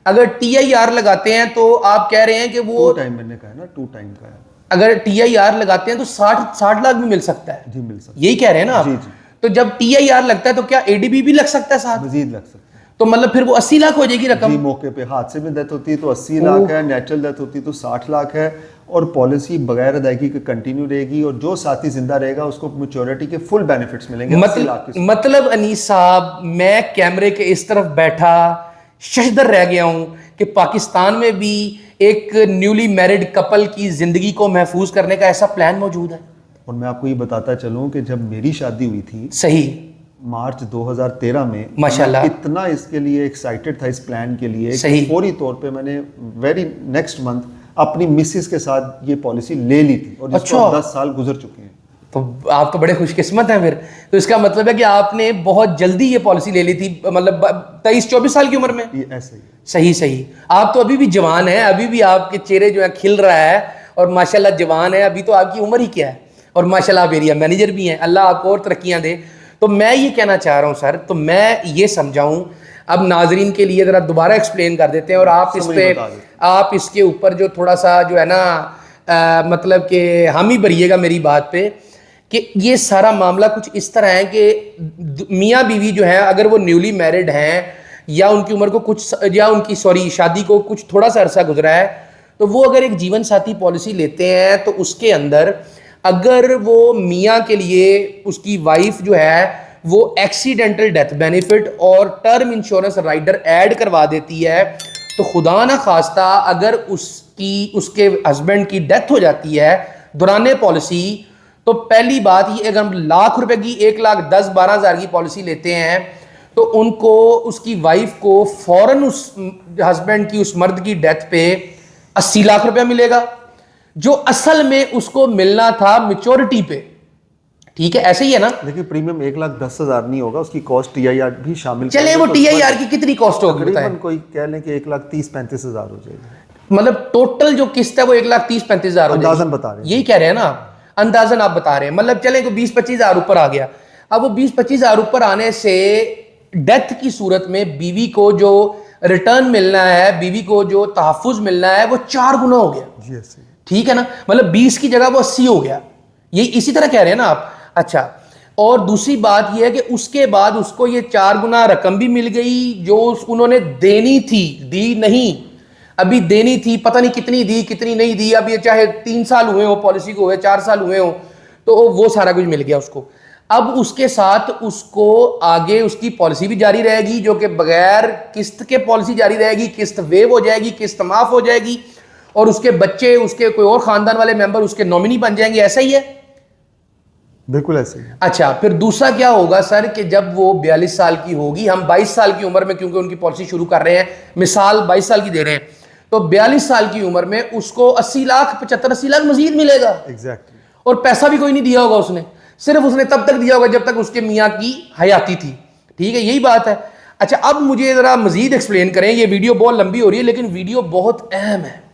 اگر TIR لگاتے ہیں تو آپ کہہ رہے ہیں کہ وہ 2 ٹائم میں نے کہا نا 2 ٹائم کا ہے. اگر TIR لگاتے ہیں تو 60 لاکھ بھی مل سکتا ہے. جی مل سکتا ہے. یہی کہہ رہے ہیں نا آپ؟ جی جی. تو جب TIR لگتا ہے تو کیا ADB بھی لگ سکتا ہے ساتھ؟ مزید لگ سکتا ہے. تو مطلب پھر وہ 80 لاکھ ہو جائے گی رقم. جی موقع پہ حادثے میں ڈیتھ ہوتی ہے تو 80 لاکھ ہے، نیچرل ڈیتھ ہوتی ہے تو 60 لاکھ ہے، اور پالیسی بغیر ادائیگی کے کنٹینیو رہے گی، اور جو ساتھی زندہ رہے گا اس کو میچورٹی کے فل بینیفٹس ملیں گے 80 لاکھ کے. مطلب انیس صاحب میں کیمرے کے اس طرف بیٹھا ششدر رہ گیا ہوں کہ پاکستان میں بھی ایک نیولی میرڈ کپل کی زندگی کو محفوظ کرنے کا ایسا پلان موجود ہے. اور میں آپ کو یہ بتاتا چلوں کہ جب میری شادی ہوئی تھی صحیح مارچ 2013 میں، ماشاءاللہ اتنا اس کے لیے ایکسائٹڈ تھا اس پلان کے لیے کہ فوری طور پہ میں نے ویری نیکسٹ منتھ اپنی مسز کے ساتھ یہ پالیسی لے لی تھی، اور جس کو 10 سال گزر چکے ہیں. تو آپ تو بڑے خوش قسمت ہیں پھر. تو اس کا مطلب ہے کہ آپ نے بہت جلدی یہ پالیسی لے لی تھی، مطلب 23-24 سال کی عمر میں. ایسے ہی. صحیح. آپ تو ابھی بھی جوان ہیں، ابھی بھی آپ کے چہرے جو ہے کھل رہا ہے، اور ماشاءاللہ جوان ہے ابھی. تو آپ کی عمر ہی کیا ہے، اور ماشاءاللہ آپ ایریا مینیجر بھی ہیں. اللہ آپ کو اور ترقیاں دے. تو میں یہ کہنا چاہ رہا ہوں سر، تو میں یہ سمجھاؤں، اب ناظرین کے لیے ذرا دوبارہ ایکسپلین کر دیتے ہیں، اور آپ اس کے اوپر جو تھوڑا سا جو ہے نا مطلب کہ ہم ہی بھریے گا میری بات پہ، کہ یہ سارا معاملہ کچھ اس طرح ہے کہ میاں بیوی جو ہیں اگر وہ نیولی میرڈ ہیں، یا ان کی عمر کو کچھ، یا ان کی شادی کو کچھ تھوڑا سا عرصہ گزرا ہے، تو وہ اگر ایک جیون ساتھی پالیسی لیتے ہیں تو اس کے اندر اگر وہ میاں کے لیے اس کی وائف جو ہے وہ ایکسیڈنٹل ڈیتھ بینیفٹ اور ٹرم انشورنس رائڈر ایڈ کروا دیتی ہے، تو خدا نہ خواستہ اگر اس کے ہسبینڈ کی ڈیتھ ہو جاتی ہے دوران پالیسی، تو پہلی بات یہ اگر ہم لاکھ روپے کی 1,10,12,000 کی پالیسی لیتے ہیں تو ان کو، اس کی وائف کو فوراً اس ہسبینڈ کی، اس مرد کی ڈیتھ پہ 80 لاکھ روپے ملے گا، جو اصل میں اس کو ملنا تھا میچورٹی پہ. ٹھیک ہے ایسے ہی ہے نا؟ لیکن پریمیم 1,10,000 نہیں ہوگا، اس کی کاسٹ TIR بھی شامل. چلیں وہ TIR کی کتنی کاسٹ ہوگی تقریباً کوئی کہہ لیں کہ 1,30,35,000 ہو جائے گی. مطلب ٹوٹل جو قسط ہے وہ 1,30,35,000 ہو جائے گی. اندازاً بتا رہے ہیں، یہی کہہ رہے ہیں نا آپ، اندازاً آپ بتا رہے ہیں. مطلب چلیں کہ 20-25,000 اوپر آ گیا. اب وہ 20-25,000 اوپر آنے سے ڈیتھ کی صورت میں بیوی کو جو ریٹرن ملنا ہے، بیوی کو جو تحفظ ملنا ہے، وہ 4 گنا ہو گیا. جی ایسے. ٹھیک ہے نا؟ مطلب 20 کی جگہ وہ 80 ہو گیا. یہ اسی طرح کہہ رہے ہیں نا آپ. اچھا، اور دوسری بات یہ ہے کہ اس کے بعد اس کو یہ 4 گنا رقم بھی مل گئی جو انہوں نے دینی تھی، دی نہیں، ابھی دینی تھی، پتہ نہیں کتنی دی کتنی نہیں دی. اب یہ چاہے 3 سال ہوئے ہوں پالیسی کو، ہوئے 4 سال ہوئے ہوں، تو وہ سارا کچھ مل گیا اس کو. اب اس کے ساتھ اس کو آگے اس کی پالیسی بھی جاری رہے گی، جو کہ بغیر قسط کے پالیسی جاری رہے گی، قسط ویو ہو جائے گی، قسط معاف ہو جائے گی، اور اس کے بچے، اس کے کوئی اور خاندان والے ممبر اس کے نومنی بن جائیں گے. ایسا ہی ہے؟ بالکل ایسے ہی. اچھا، پھر دوسرا کیا ہوگا سر کہ جب وہ 42 سال کی ہوگی، ہم 22 سال کی عمر میں کیونکہ ان کی پالیسی شروع کر رہے ہیں، مثال 22 سال کی دے رہے ہیں، تو 42 سال کی عمر میں اس کو 80 لاکھ 75-80 لاکھ مزید ملے گا. ایگزیکٹلی. اور پیسہ بھی کوئی نہیں دیا ہوگا اس نے، صرف اس نے تب تک دیا ہوگا جب تک اس کے میاں کی حیاتی تھی. ٹھیک ہے، یہی بات ہے. اچھا، اب مجھے ذرا مزید ایکسپلین کریں. یہ ویڈیو بہت لمبی ہو رہی ہے لیکن ویڈیو بہت اہم ہے.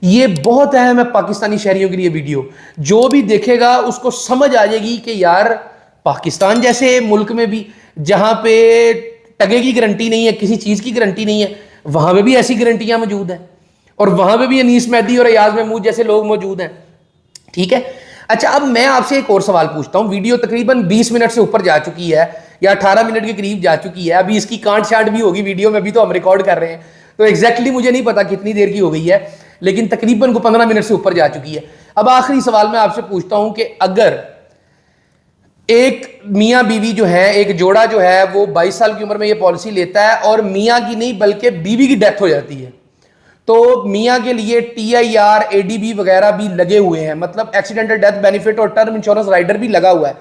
یہ بہت اہم ہے پاکستانی شہریوں کے لیے ویڈیو. جو بھی دیکھے گا اس کو سمجھ آ جائے گی کہ یار پاکستان جیسے ملک میں بھی جہاں پہ ٹگے کی گارنٹی نہیں ہے، کسی چیز کی گارنٹی نہیں ہے، وہاں پہ بھی ایسی گارنٹیاں موجود ہیں، اور وہاں پہ بھی انیس مہدی اور ایاز محمود جیسے لوگ موجود ہیں. ٹھیک ہے. اچھا اب میں آپ سے ایک اور سوال پوچھتا ہوں. ویڈیو تقریباً 20 منٹ سے اوپر جا چکی ہے یا 18 منٹ کے قریب جا چکی ہے. ابھی اس کی کانٹ شانٹ بھی ہوگی ویڈیو میں, ابھی تو ہم ریکارڈ کر رہے ہیں تو ایگزیکٹلی مجھے نہیں پتا کتنی دیر کی ہو گئی ہے, لیکن تقریباً 15 منٹ سے اوپر جا چکی ہے. اب آخری سوال میں آپ سے پوچھتا ہوں کہ اگر ایک میاں بیوی جو ہے, ایک جوڑا جو ہے وہ 22 سال کی عمر میں یہ پالیسی لیتا ہے اور میاں کی نہیں بلکہ بیوی کی ڈیتھ ہو جاتی ہے, تو میاں کے لیے TIR ADB وغیرہ بھی لگے ہوئے ہیں, مطلب ایکسیڈنٹل ڈیتھ بینیفٹ اور ٹرم انشورنس رائڈر بھی لگا ہوا ہے,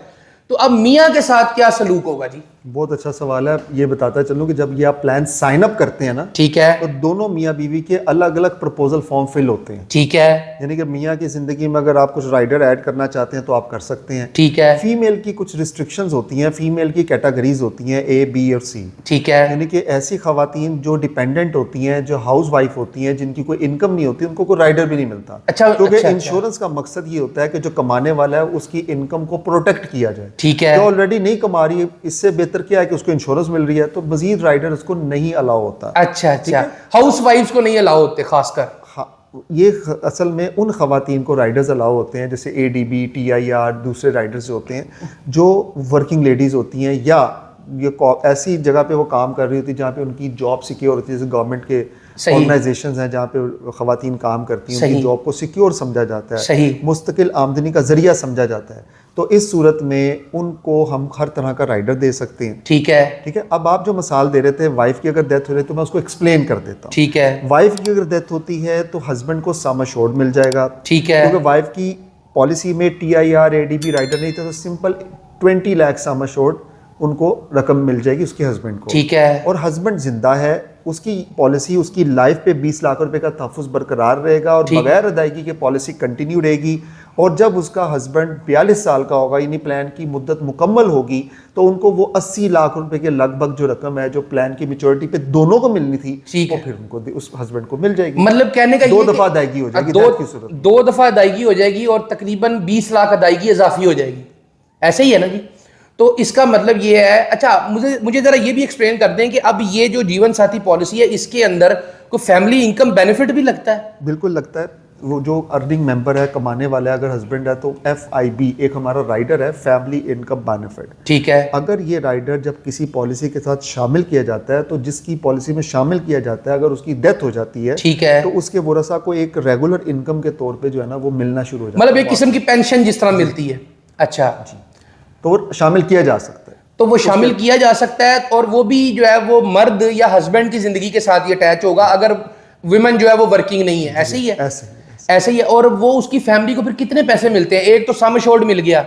تو اب میاں کے ساتھ کیا سلوک ہوگا جی؟ بہت اچھا سوال ہے. یہ بتاتا چلوں کہ جب یہ آپ پلان سائن اپ کرتے ہیں نا, ٹھیک ہے, تو دونوں میاں بیوی کے الگ الگ پرپوزل فارم فل ہوتے ہیں. ٹھیک ہے, یعنی کہ میاں کی زندگی میں اگر آپ کچھ رائڈر ایڈ کرنا چاہتے ہیں تو آپ کر سکتے ہیں. ٹھیک ہے, فیمیل کی کچھ ریسٹرکشنز ہوتی ہیں, فیمیل کی کیٹیگریز ہوتی ہیں A, B اور C. ٹھیک ہے, یعنی کہ ایسی خواتین جو ڈیپینڈنٹ ہوتی ہیں, جو ہاؤس وائف ہوتی ہیں, جن کی کوئی انکم نہیں ہوتی, ان کو کوئی رائڈر بھی نہیں ملتا. اچھا, کیونکہ انشورنس کا مقصد یہ ہوتا ہے کہ جو کمانے والا ہے اس کی انکم کو پروٹیکٹ کیا جائے. ٹھیک ہے, جو آلریڈی نہیں کما رہی ہے, اس سے بہتر کیا ہے کہ اس کو انشورنس مل رہی ہے, تو مزید رائڈر اس کو نہیں الاؤ ہوتا. اچھا اچھا, ہاؤس وائفز کو نہیں الاؤ ہوتے خاص کر. یہ اصل میں ان خواتین کو رائڈرز الاؤ ہوتے ہیں جیسے ADB, TIR, دوسرے رائڈرز ہوتے ہیں جو ورکنگ لیڈیز ہوتی ہیں یا یہ ایسی جگہ پہ وہ کام کر رہی ہوتی ہے جہاں پہ ان کی جاب سیکیور ہوتی ہے, جیسے گورنمنٹ کے آرگنائزیشنز ہیں جہاں پہ خواتین کام کرتی ہیں, ان کی جاب کو سیکیور سمجھا جاتا ہے, مستقل آمدنی کا ذریعہ سمجھا جاتا ہے. تو اس صورت میں ان کو ہم ہر طرح کا رائڈر دے سکتے ہیں. ٹھیک ہے, ٹھیک ہے. اب آپ جو مثال دے رہے تھے وائف کی اگر ڈیتھ ہو رہی ہے تو میں اس کو ایکسپلین کر دیتا ہوں. ٹھیک ہے, وائف کی اگر ڈیتھ ہوتی ہے تو ہسبینڈ کو سم ایشورڈ مل جائے گا. ٹھیک ہے, کیونکہ وائف کی پالیسی میں TIR ADB رائڈر نہیں تھا, تو سمپل 20 لاکھ سم ایشورڈ ان کو رقم مل جائے گی اس کے ہسبینڈ کو. ٹھیک ہے, اور ہسبینڈ زندہ ہے, اس کی پالیسی اس کی لائف پہ 20 لاکھ روپے کا تحفظ برقرار رہے گا اور بغیر ادائیگی کے پالیسی کنٹینیو رہے گی. اور جب اس کا ہسبینڈ 42 سال کا ہوگا, یعنی پلان کی مدت مکمل ہوگی, تو ان کو وہ 80 لاکھ روپے کے لگ بھگ جو رقم ہے جو پلان کی میچورٹی پہ دونوں کو ملنی تھی, وہ پھر ان کو اس ہسبینڈ کو مل جائے گی. مطلب کہنے کا 2 دفعہ ادائیگی ہو جائے گی, 2 دفعہ ادائیگی ہو جائے گی اور تقریباً 20 لاکھ ادائیگی اضافی ہو جائے گی, ایسے ہی ہے نا جی؟ تو اس کا مطلب یہ ہے. اچھا مجھے ذرا یہ بھی ایکسپلین کر دیں کہ اب یہ جو جیون ساتھی پالیسی ہے اس کے اندر کوئی فیملی انکم بینیفٹ بھی لگتا ہے؟ بالکل لگتا ہے. وہ جو ارننگ ممبر ہے, کمانے والا ہے, اگر ہسبینڈ ہے تو FIB ایک ہمارا رائڈر ہے, فیملی انکم بینیفٹ. ٹھیک ہے, اگر یہ رائڈر جب کسی پالیسی کے ساتھ شامل کیا جاتا ہے تو جس کی پالیسی میں شامل کیا جاتا ہے اگر اس کی ڈیتھ ہو جاتی ہے, ٹھیک ہے, تو اس کے ورثاء کو ایک ریگولر انکم کے طور پہ جو ہے نا وہ ملنا شروع ہو جاتا ہے, مطلب ایک قسم کی پینشن جس طرح ملتی ہے. اچھا جی, تو وہ شامل کیا جا سکتا ہے. تو وہ شامل کیا جا سکتا ہے, اور وہ بھی جو ہے وہ مرد یا ہسبینڈ کی زندگی کے ساتھ یہ اٹیچ ہوگا اگر ویمن جو ہے وہ ورکنگ نہیں ہے, ایسے ہی ہے؟ ایسے ہی ہے. اور وہ اس کی فیملی کو پھر کتنے پیسے ملتے ہیں؟ ایک تو سم ایشورڈ مل گیا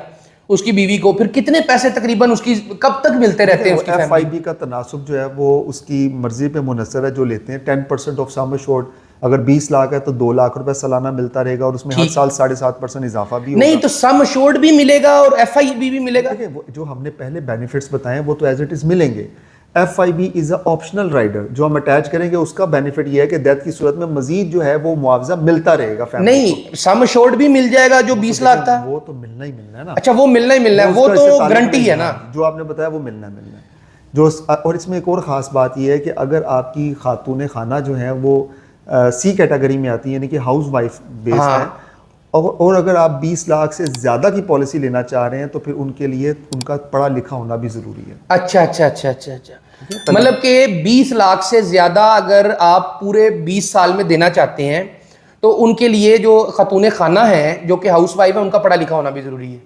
اس کی بیوی کو, پھر کتنے پیسے تقریباً اس کی کب تک ملتے رہتے ہیں اس کی فیملی؟ FIB کا تناسب جو ہے وہ اس کی مرضی پہ منحصر ہے. جو لیتے ہیں 10% آف سم ایشورڈ, اگر 20 لاکھ ہے تو 2 لاکھ روپے سالانہ ملتا رہے گا, اور اس میں ہر سال 7.5% اضافہ بھی ہوگا. نہیں تو سم ایشورڈ بھی ملے گا اور FIB بھی ملے گا. جو ہم نے پہلے بینیفٹس بتائے وہ تو ایز اٹ از ملیں گے. FIB از اے آپشنل رائڈر جو ہم اٹیچ کریں گے, اس کا بینیفٹ یہ ہے کہ ڈیتھ کی صورت میں مزید جو ہے وہ معاوضہ ملتا رہے گا فیملی کو. نہیں, سم ایشورڈ بھی مل جائے گا جو 20 لاکھ تھا, وہ تو ملنا ہی ملنا ہے نا. اچھا وہ ملنا ہی ملنا ہے, وہ تو گارنٹی ہے نا. جو آپ نے بتایا وہ ملنا ہے. جو اور اس میں ایک اور خاص بات یہ ہے کہ اگر آپ کی خاتون خانہ جو ہیں وہ C کیٹیگری میں آتی ہیں, یعنی کہ ہاؤس وائف بیس ہے, اور اگر آپ 20 لاکھ سے زیادہ کی پالیسی لینا چاہ رہے ہیں تو پھر ان کے لیے ان کا پڑھا لکھا ہونا بھی ضروری ہے. اچھا اچھا اچھا اچھا اچھا, مطلب کہ 20 لاکھ سے زیادہ اگر آپ پورے 20 سال میں دینا چاہتے ہیں تو ان کے لیے جو خاتون خانہ ہیں جو کہ ہاؤس وائف ہیں ان کا پڑھا لکھا ہونا بھی ضروری ہے.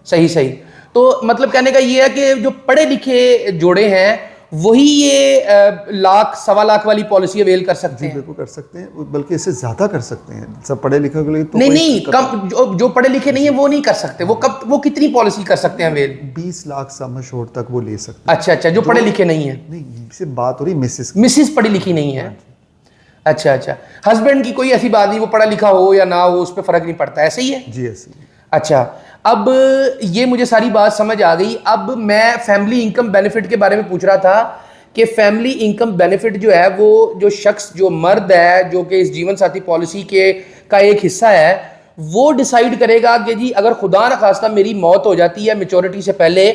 صحیح صحیح. تو مطلب کہنے کا یہ ہے کہ جو پڑھے لکھے جوڑے ہیں وہی یہ 1 لاکھ 1.25 لاکھ والی پالیسی اویل کر سکتے ہیں؟ بالکل کر سکتے ہیں, بلکہ اس سے زیادہ کر سکتے ہیں. سب پڑھے لکھے کے لیے تو نہیں کم, جو پڑھے لکھے نہیں ہیں وہ نہیں کر سکتے. وہ کتنی پالیسی کر سکتے ہیں اویل؟ 20 لاکھ سم ایشورڈ تک وہ لے سکتے ہیں. اچھا اچھا, جو پڑھے لکھے نہیں ہیں. نہیں, سے بات ہو رہی مسز پڑھی لکھی نہیں ہے. اچھا اچھا, ہسبینڈ کی کوئی ایسی بات نہیں, وہ پڑھا لکھا ہو یا نہ ہو اس پہ فرق نہیں پڑتا, ایسے ہی ہے؟ جی ایسے ہی. اچھا, اب یہ مجھے ساری بات سمجھ آ گئی. اب میں فیملی انکم بینیفٹ کے بارے میں پوچھ رہا تھا کہ فیملی انکم بینیفٹ جو ہے وہ جو شخص جو مرد ہے جو کہ اس جیون ساتھی پالیسی کا ایک حصہ ہے وہ ڈیسائیڈ کرے گا کہ جی اگر خدا نخواستہ میری موت ہو جاتی ہے میچورٹی سے پہلے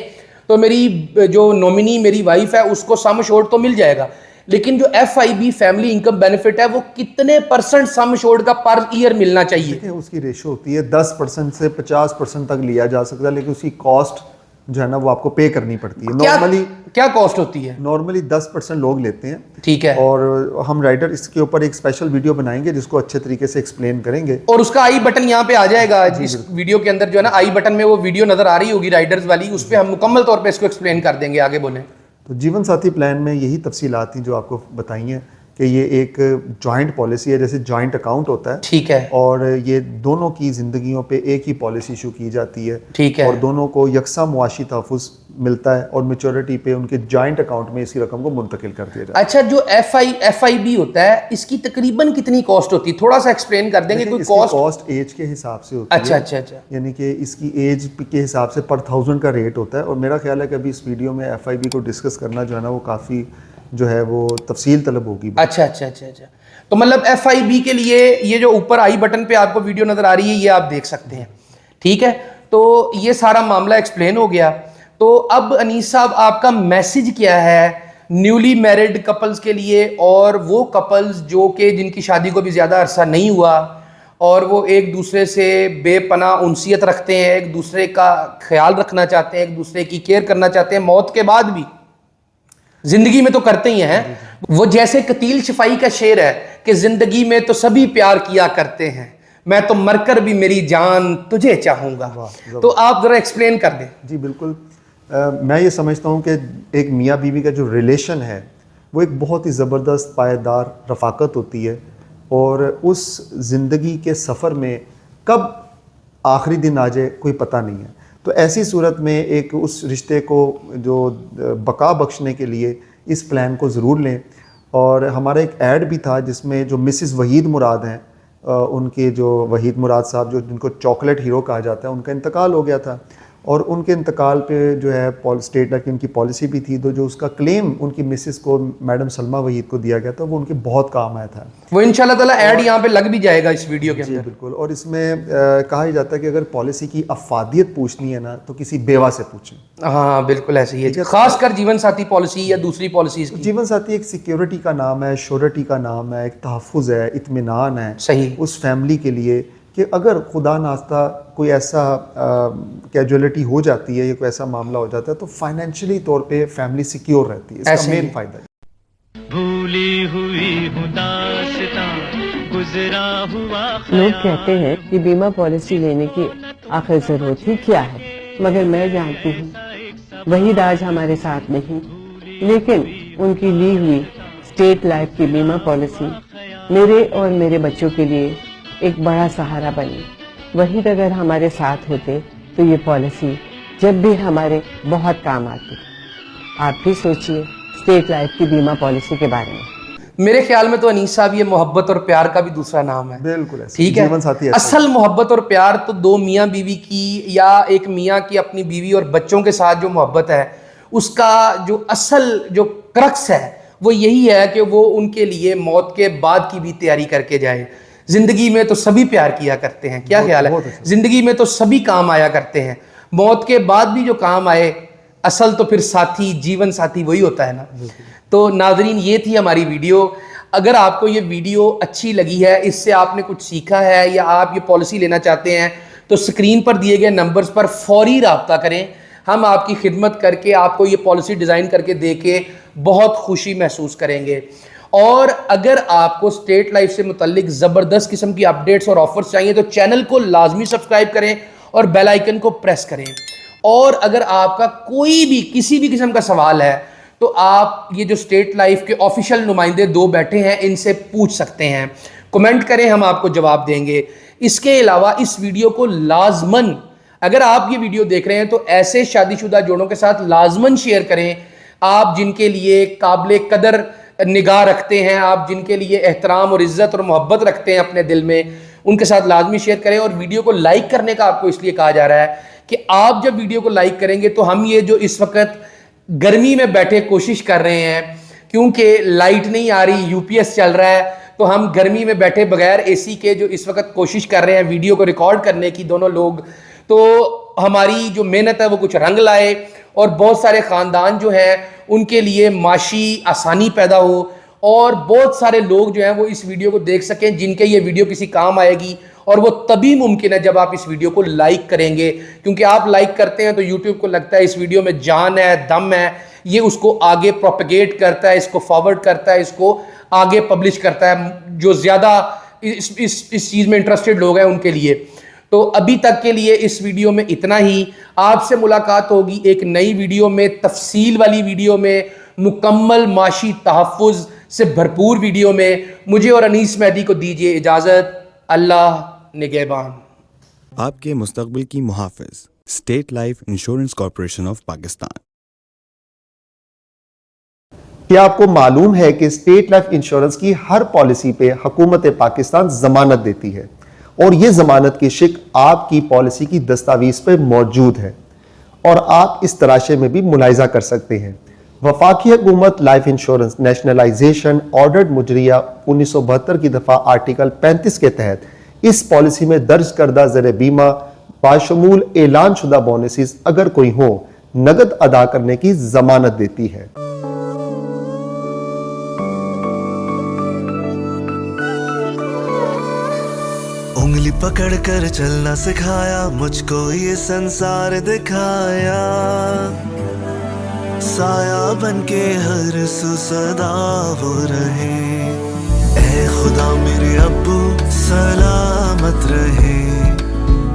تو میری جو نومنی میری وائف ہے اس کو سم ایشورڈ تو مل جائے گا, لیکن جو FIB فیملی انکم بینیفٹ ہے وہ کتنے پرسنٹ سم ایشورڈ کا پر ایئر ملنا چاہیے؟ اس کی ریشو ہوتی ہے 10% سے 50% تک لیا جا سکتا ہے، لیکن اس کی کاسٹ جو ہے نا وہ آپ کو پے کرنی پڑتی ہے. نارملی کیا کاسٹ ہوتی ہے؟ نارملی 10% لوگ لیتے ہیں. ٹھیک ہے. اور ہم رائٹر اس کے اوپر ایک اسپیشل ویڈیو بنائیں گے جس کو اچھے طریقے سے ایکسپلین کریں گے، اور اس کا آئی بٹن یہاں پہ آ جائے گا اس ویڈیو کے اندر جو ہے نا، آئی بٹن میں وہ ویڈیو نظر آ رہی ہوگی رائڈرز والی، اس پہ ہم مکمل طور پہ اس کو ایکسپلین کر دیں گے. آگے بولیں. تو جیون ساتھی پلان میں یہی تفصیلات ہیں جو آپ کو بتائی ہیں کہ یہ ایک جوائنٹ پالیسی ہے، جیسے جوائنٹ اکاؤنٹ ہوتا ہے. ٹھیک ہے. اور یہ دونوں کی زندگیوں پہ ایک ہی پالیسی ایشو کی جاتی ہے. ٹھیک ہے. اور دونوں کو یکساں معاشی تحفظ ملتا ہے اور میچورٹی پہ ان کے جوائنٹ اکاؤنٹ میں اسی رقم کو منتقل کر دیا جاتا ہے. اچھا، جو FIB ہوتا ہے اس کی تقریباً کتنی کاسٹ ہوتی ہے؟ تھوڑا سا ایکسپلین کر دیں گے. کوئی کاسٹ ایج کے حساب سے ہوتی ہے. اچھا. یعنی کہ اس کی ایج کے حساب سے پر 1000 کا ریٹ ہوتا ہے. اور میرا خیال ہے کہ ابھی اس ویڈیو میں FIB کو ڈسکس کرنا جو ہے نا وہ کافی جو ہے وہ تفصیل طلب ہوگی. اچھا. تو مطلب FIB کے لیے یہ جو اوپر آئی بٹن پہ آپ کو ویڈیو نظر آ رہی ہے یہ آپ دیکھ سکتے ہیں. ٹھیک ہے. تو یہ سارا معاملہ ایکسپلین ہو گیا. تو اب انیس صاحب آپ کا میسج کیا ہے نیولی میرڈ کپلز کے لیے، اور وہ کپلز جو کہ جن کی شادی کو بھی زیادہ عرصہ نہیں ہوا اور وہ ایک دوسرے سے بے پناہ انسیت رکھتے ہیں، ایک دوسرے کا خیال رکھنا چاہتے ہیں، ایک دوسرے کی کیئر کرنا چاہتے ہیں موت کے بعد بھی، زندگی میں تو کرتے ہی ہیں. وہ جیسے قتیل شفائی کا شعر ہے کہ زندگی میں تو سبھی پیار کیا کرتے ہیں، میں تو مر کر بھی میری جان تجھے چاہوں گا. تو آپ ذرا ایکسپلین کر دیں. جی بالکل. میں یہ سمجھتا ہوں کہ ایک میاں بیوی کا جو ریلیشن ہے وہ ایک بہت ہی زبردست پائیدار رفاقت ہوتی ہے، اور اس زندگی کے سفر میں کب آخری دن آ جائے کوئی پتہ نہیں ہے. تو ایسی صورت میں ایک اس رشتے کو جو بقا بخشنے کے لیے اس پلان کو ضرور لیں. اور ہمارا ایک ایڈ بھی تھا جس میں جو مسز وحید مراد ہیں، ان کے جو وحید مراد صاحب جو جن کو چاکلیٹ ہیرو کہا جاتا ہے، ان کا انتقال ہو گیا تھا. اور ان کے انتقال پہ جو ہے اسٹیٹ کی ان کی پالیسی بھی تھی، تو جو اس کا کلیم ان کی مسز کو میڈم سلمہ وحید کو دیا گیا تھا وہ ان کے بہت کام آیا تھا. وہ انشاءاللہ تعالیٰ ایڈ یہاں پہ لگ بھی جائے گا اس ویڈیو کے اندر. جی بالکل. اور اس میں کہا ہی جاتا ہے کہ اگر پالیسی کی افادیت پوچھنی ہے نا تو کسی بیوہ سے پوچھیں. ہاں بالکل ایسے ہی ہے، خاص کر جیون ساتھی پالیسی یا دوسری پالیسیز کی. جیون ساتھی ایک سیکیورٹی کا نام ہے، شورٹی کا نام ہے، ایک تحفظ ہے، اطمینان ہے صحیح اس فیملی کے لیے کہ اگر خدا ناستہ کوئی ایسا کیجولیٹی ہو جاتی ہے یا کوئی ایسا معاملہ ہو جاتا ہے تو فائنینشلی طور پہ فیملی سیکیور رہتی ہے. اس کا مین فائدہ ہے. بھولی ہوئی داستان گزرا ہوا. لوگ کہتے ہیں کہ بیمہ پالیسی لینے کی آخر ضرورت ہی کیا ہے، مگر میں جانتی ہوں وحید آج ہمارے ساتھ نہیں، لیکن ان کی لی ہوئی اسٹیٹ لائف کی بیمہ پالیسی میرے اور میرے بچوں کے لیے ایک بڑا سہارا بنی. وحید اگر ہمارے ساتھ ہوتے تو یہ پالیسی جب بھی ہمارے بہت کام آتی. آپ بھی سوچئے اسٹیٹ لائف کی بیمہ پالیسی کے بارے میں. میرے خیال میں تو انیس صاحب یہ محبت اور پیار کا بھی دوسرا نام ہے. بالکل ٹھیک ہے. اصل محبت اور پیار تو دو میاں بیوی کی یا ایک میاں کی اپنی بیوی اور بچوں کے ساتھ جو محبت ہے اس کا جو اصل جو کرکس ہے وہ یہی ہے کہ وہ ان کے لیے موت کے بعد کی بھی تیاری کر کے جائے. زندگی میں تو سبھی پیار کیا کرتے ہیں. کیا خیال ہے؟ زندگی میں تو سبھی کام آیا کرتے ہیں، موت کے بعد بھی جو کام آئے اصل تو پھر ساتھی، جیون ساتھی وہی ہوتا ہے نا. تو ناظرین یہ تھی ہماری ویڈیو. اگر آپ کو یہ ویڈیو اچھی لگی ہے، اس سے آپ نے کچھ سیکھا ہے یا آپ یہ پالیسی لینا چاہتے ہیں تو سکرین پر دیے گئے نمبرز پر فوری رابطہ کریں. ہم آپ کی خدمت کر کے آپ کو یہ پالیسی ڈیزائن کر کے دے کے بہت خوشی محسوس کریں گے. اور اگر آپ کو اسٹیٹ لائف سے متعلق زبردست قسم کی اپڈیٹس اور آفرز چاہیے تو چینل کو لازمی سبسکرائب کریں اور بیل آئیکن کو پریس کریں. اور اگر آپ کا کوئی بھی کسی بھی قسم کا سوال ہے تو آپ یہ جو اسٹیٹ لائف کے آفیشیل نمائندے دو بیٹھے ہیں ان سے پوچھ سکتے ہیں. کمنٹ کریں، ہم آپ کو جواب دیں گے. اس کے علاوہ اس ویڈیو کو لازماً، اگر آپ یہ ویڈیو دیکھ رہے ہیں تو ایسے شادی شدہ جوڑوں کے ساتھ لازماً شیئر کریں. آپ جن کے لیے قابل قدر نگاہ رکھتے ہیں، آپ جن کے لیے احترام اور عزت اور محبت رکھتے ہیں اپنے دل میں، ان کے ساتھ لازمی شیئر کریں. اور ویڈیو کو لائک کرنے کا آپ کو اس لیے کہا جا رہا ہے کہ آپ جب ویڈیو کو لائک کریں گے تو ہم یہ جو اس وقت گرمی میں بیٹھے کوشش کر رہے ہیں، کیونکہ لائٹ نہیں آ رہی، UPS چل رہا ہے، تو ہم گرمی میں بیٹھے بغیر AC کے جو اس وقت کوشش کر رہے ہیں ویڈیو کو ریکارڈ کرنے کی دونوں لوگ، تو ہماری جو محنت ہے وہ کچھ رنگ لائے اور بہت سارے خاندان جو ہیں ان کے لیے معاشی آسانی پیدا ہو اور بہت سارے لوگ جو ہیں وہ اس ویڈیو کو دیکھ سکیں جن کے یہ ویڈیو کسی کام آئے گی. اور وہ تبھی ممکن ہے جب آپ اس ویڈیو کو لائک کریں گے, کیونکہ آپ لائک کرتے ہیں تو یوٹیوب کو لگتا ہے اس ویڈیو میں جان ہے, دم ہے, یہ اس کو آگے پروپیگیٹ کرتا ہے, اس کو فارورڈ کرتا ہے, اس کو آگے پبلش کرتا ہے جو زیادہ اس چیز میں انٹرسٹڈ لوگ ہیں ان کے لیے. تو ابھی تک کے لیے اس ویڈیو میں اتنا ہی. آپ سے ملاقات ہوگی ایک نئی ویڈیو میں, تفصیل والی ویڈیو میں, مکمل معاشی تحفظ سے بھرپور ویڈیو میں. مجھے اور انیس مہدی کو دیجیے اجازت. اللہ نگہبان. آپ کے مستقبل کی محافظ state life insurance corporation of Pakistan. کیا آپ کو معلوم ہے کہ اسٹیٹ لائف انشورنس کی ہر پالیسی پہ حکومت پاکستان ضمانت دیتی ہے, اور یہ ضمانت کی شک آپ کی پالیسی کی دستاویز پہ موجود ہے, اور آپ اس تراشے میں بھی ملاحظہ کر سکتے ہیں. وفاقی حکومت لائف انشورنس نیشنلائزیشن آرڈرڈ مجریہ 1972 کی دفعہ آرٹیکل 35 کے تحت اس پالیسی میں درج کردہ زر بیمہ باشمول اعلان شدہ بونسز اگر کوئی ہوں نقد ادا کرنے کی ضمانت دیتی ہے. انگلی پکڑ کر چلنا سکھایا, مجھ کو یہ سنسار دکھایا, سایہ بن کے ہر سو صدا وہ رہے. اے خدا میرے ابو سلامت رہے,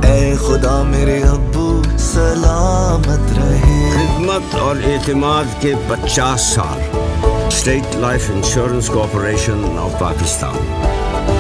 اے خدا میرے ابو سلامت رہے. خدمت اور اعتماد کے 50 سال. State life insurance corporation of Pakistan.